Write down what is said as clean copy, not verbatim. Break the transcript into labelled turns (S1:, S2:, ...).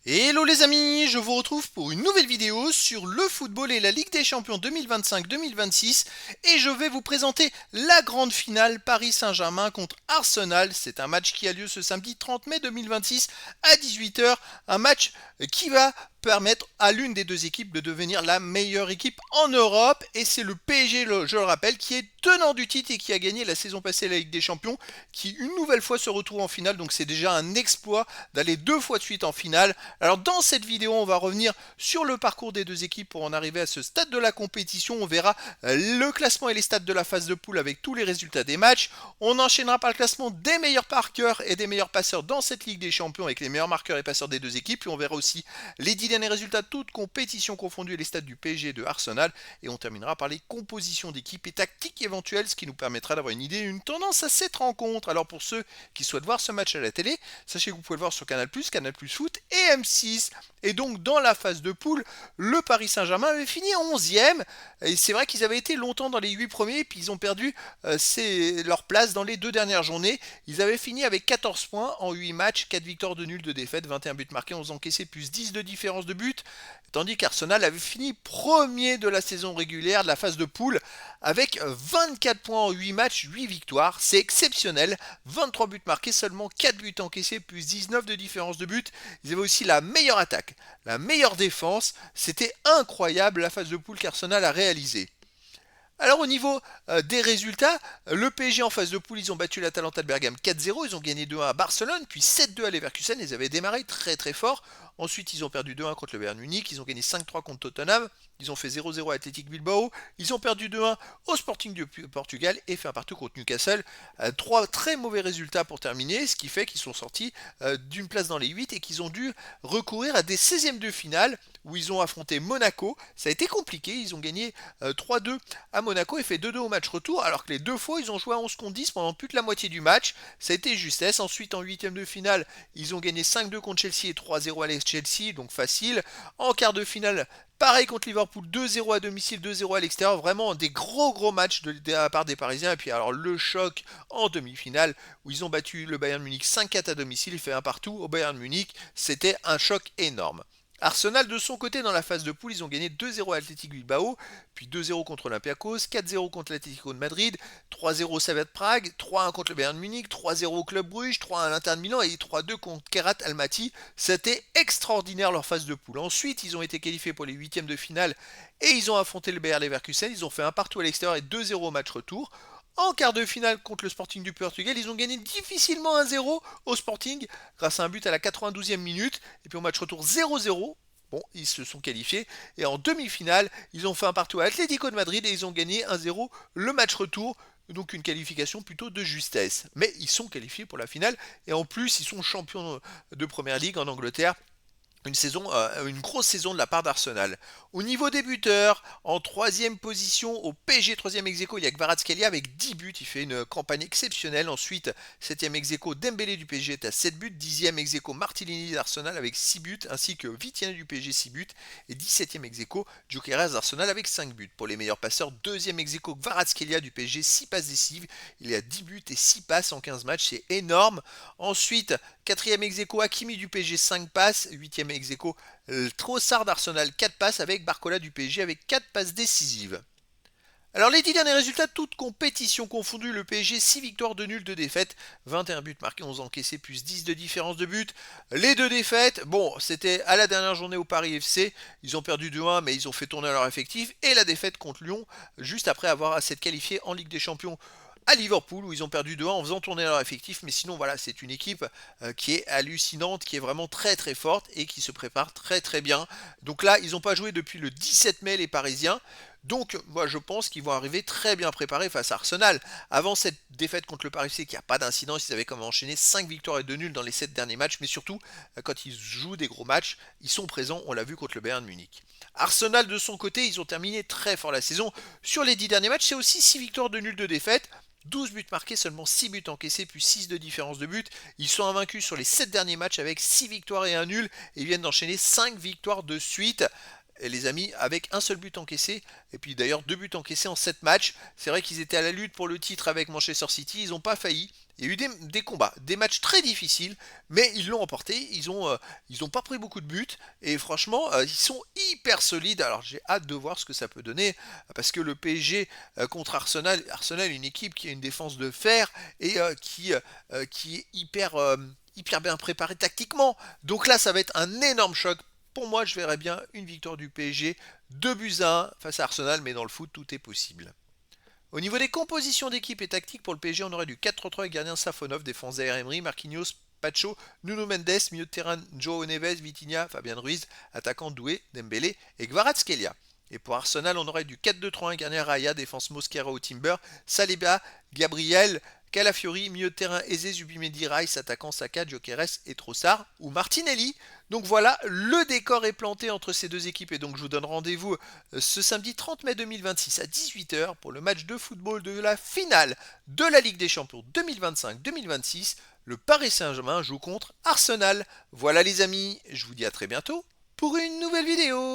S1: Hello les amis, je vous retrouve pour une nouvelle vidéo sur le football et la Ligue des Champions 2025-2026 et je vais vous présenter la grande finale Paris Saint-Germain contre Arsenal. C'est un match qui a lieu ce samedi 30 mai 2026 à 18 h, un match qui va permettre à l'une des deux équipes de devenir la meilleure équipe en Europe et c'est le PSG, je le rappelle, qui est tenant du titre et qui a gagné la saison passée la Ligue des Champions, qui une nouvelle fois se retrouve en finale, donc c'est déjà un exploit d'aller deux fois de suite en finale. Alors dans cette vidéo, on va revenir sur le parcours des deux équipes pour en arriver à ce stade de la compétition. On verra le classement et les stats de la phase de poule avec tous les résultats des matchs. On enchaînera par le classement des meilleurs marqueurs et des meilleurs passeurs dans cette Ligue des Champions avec les meilleurs marqueurs et passeurs des deux équipes. Puis on verra aussi les 10 derniers résultats toutes compétitions confondues et les stats du PSG et de Arsenal. Et on terminera par les compositions d'équipes et tactiques éventuelles, ce qui nous permettra d'avoir une idée, une tendance à cette rencontre. Alors pour ceux qui souhaitent voir ce match à la télé, sachez que vous pouvez le voir sur Canal+, Canal+ Foot et M6. Et donc dans la phase de poule, le Paris Saint-Germain avait fini 11e. Et c'est vrai qu'ils avaient été longtemps dans les 8 premiers, puis ils ont perdu leur place dans les deux dernières journées. Ils avaient fini avec 14 points en 8 matchs, 4 victoires de nul, 2 défaites, 21 buts marqués, 11 encaissés, plus 10 de différence de but. Tandis qu'Arsenal avait fini premier de la saison régulière de la phase de poule avec 24 points en 8 matchs, 8 victoires. C'est exceptionnel. 23 buts marqués, seulement 4 buts encaissés, plus 19 de différence de but. Ils avaient aussi la meilleure attaque, la meilleure défense. C'était incroyable la phase de poule qu'Arsenal a réalisée. Alors au niveau des résultats, le PSG en phase de poule, ils ont battu l'Atalanta de Bergame 4-0, ils ont gagné 2-1 à Barcelone, puis 7-2 à Leverkusen, ils avaient démarré très très fort. Ensuite, ils ont perdu 2-1 contre le Bayern Munich, ils ont gagné 5-3 contre Tottenham, ils ont fait 0-0 à Athletic Bilbao, ils ont perdu 2-1 au Sporting de Portugal et fait un partout contre Newcastle. Trois très mauvais résultats pour terminer, ce qui fait qu'ils sont sortis d'une place dans les 8 et qu'ils ont dû recourir à des 16e de finale où ils ont affronté Monaco. Ça a été compliqué, ils ont gagné 3-2 à Monaco et fait 2-2 au match retour, alors que les deux fois ils ont joué à 11 contre 10 pendant plus de la moitié du match. Ça a été justesse. Ensuite en 8e de finale, ils ont gagné 5-2 contre Chelsea et 3-0 à Chelsea, donc facile. En quart de finale, pareil contre Liverpool, 2-0 à domicile, 2-0 à l'extérieur. Vraiment des gros matchs de la part des Parisiens. Et puis alors le choc en demi-finale où ils ont battu le Bayern Munich 5-4 à domicile. Il fait un partout au Bayern Munich. C'était un choc énorme. Arsenal de son côté dans la phase de poule, ils ont gagné 2-0 à Athletic Bilbao, puis 2-0 contre Olympiakos, 4-0 contre l'Atlético de Madrid, 3-0 au Servette Prague, 3-1 contre le Bayern Munich, 3-0 au Club Bruges, 3-1 à l'Inter de Milan et 3-2 contre Kerat Almaty. C'était extraordinaire leur phase de poule. Ensuite, ils ont été qualifiés pour les huitièmes de finale et ils ont affronté le Bayer Leverkusen. Ils ont fait un partout à l'extérieur et 2-0 au match retour. En quart de finale contre le Sporting du Portugal, ils ont gagné difficilement 1-0 au Sporting grâce à un but à la 92e minute. Et puis au match retour 0-0. Bon, ils se sont qualifiés. Et en demi-finale, ils ont fait un partout à Atlético de Madrid et ils ont gagné 1-0 le match retour. Donc une qualification plutôt de justesse. Mais ils sont qualifiés pour la finale. Et en plus, ils sont champions de Première Ligue en Angleterre une grosse saison de la part d'Arsenal. Au niveau des buteurs, en troisième position au PSG, troisième ex-aequo, il y a Kvaratskhelia avec 10 buts, il fait une campagne exceptionnelle. Ensuite, septième ex-aequo, Dembélé du PSG est à 7 buts, dixième ex-aequo, Martinelli d'Arsenal avec 6 buts, ainsi que Vitinha du PSG 6 buts, et 17e ex-aequo, Gyökeres d'Arsenal avec 5 buts. Pour les meilleurs passeurs, deuxième ex-aequo, Kvaratskhelia du PSG, 6 passes décisives, il y a 10 buts et 6 passes en 15 matchs, c'est énorme. Ensuite, quatrième ex-aequo, Hakimi du PSG, 5 passes, huitième ex-aequo, Trossard d'Arsenal 4 passes avec Barcola du PSG avec 4 passes décisives. Alors les 10 derniers résultats, toutes compétitions confondues, le PSG 6 victoires, 2 nuls, 2 défaites, 21 buts marqués, 11 encaissés, plus 10 de différence de but. Les deux défaites, bon, c'était à la dernière journée au Paris FC, ils ont perdu 2-1 mais ils ont fait tourner leur effectif, et la défaite contre Lyon, juste après avoir s'être qualifié en Ligue des Champions à Liverpool où ils ont perdu 2-1 en faisant tourner leur effectif. Mais sinon, voilà, c'est une équipe qui est hallucinante, qui est vraiment très très forte et qui se prépare très très bien. Donc là, ils n'ont pas joué depuis le 17 mai les Parisiens. Donc, moi, je pense qu'ils vont arriver très bien préparés face à Arsenal. Avant cette défaite contre le Paris FC, qui n'a pas d'incidence, ils avaient comme enchaîné 5 victoires et 2 nuls dans les 7 derniers matchs. Mais surtout, quand ils jouent des gros matchs, ils sont présents. On l'a vu contre le Bayern Munich. Arsenal, de son côté, ils ont terminé très fort la saison. Sur les 10 derniers matchs, c'est aussi 6 victoires, 2 nuls, 2 défaites. 12 buts marqués, seulement 6 buts encaissés, puis 6 de différence de but. Ils sont invaincus sur les 7 derniers matchs avec 6 victoires et 1 nul et viennent d'enchaîner 5 victoires de suite. les amis, avec un seul but encaissé, et puis d'ailleurs 2 buts encaissés en 7 matchs. C'est vrai qu'ils étaient à la lutte pour le titre avec Manchester City, ils n'ont pas failli. Il y a eu des combats, des matchs très difficiles, mais ils l'ont emporté. Ils ont pas pris beaucoup de buts, et franchement, ils sont hyper solides. Alors j'ai hâte de voir ce que ça peut donner, parce que le PSG contre Arsenal, une équipe qui a une défense de fer et qui est hyper bien préparée tactiquement. Donc là, ça va être un énorme choc. Pour moi, je verrais bien une victoire du PSG, 2 buts à 1 face à Arsenal, mais dans le foot, tout est possible. Au niveau des compositions d'équipe et tactique pour le PSG, on aurait du 4-3-3 avec gardien Safonov, défense Zaire Emery, Marquinhos, Pacho, Nuno Mendes, milieu de terrain Joao Neves, Vitinha, Fabien Ruiz, attaquant Doué, Dembélé et Kvaratskhelia. Et pour Arsenal, on aurait du 4-2-3-1, gardien Raya, défense Mosquera ou Timber, Saliba, Gabriel, Calafiori, milieu de terrain Eze, Zubimedi, Rice, attaquant Saka, Gyökeres et Trossard ou Martinelli. Donc voilà, le décor est planté entre ces deux équipes et donc je vous donne rendez-vous ce samedi 30 mai 2026 à 18h pour le match de football de la finale de la Ligue des Champions 2025-2026. Le Paris Saint-Germain joue contre Arsenal. Voilà les amis, je vous dis à très bientôt pour une nouvelle vidéo.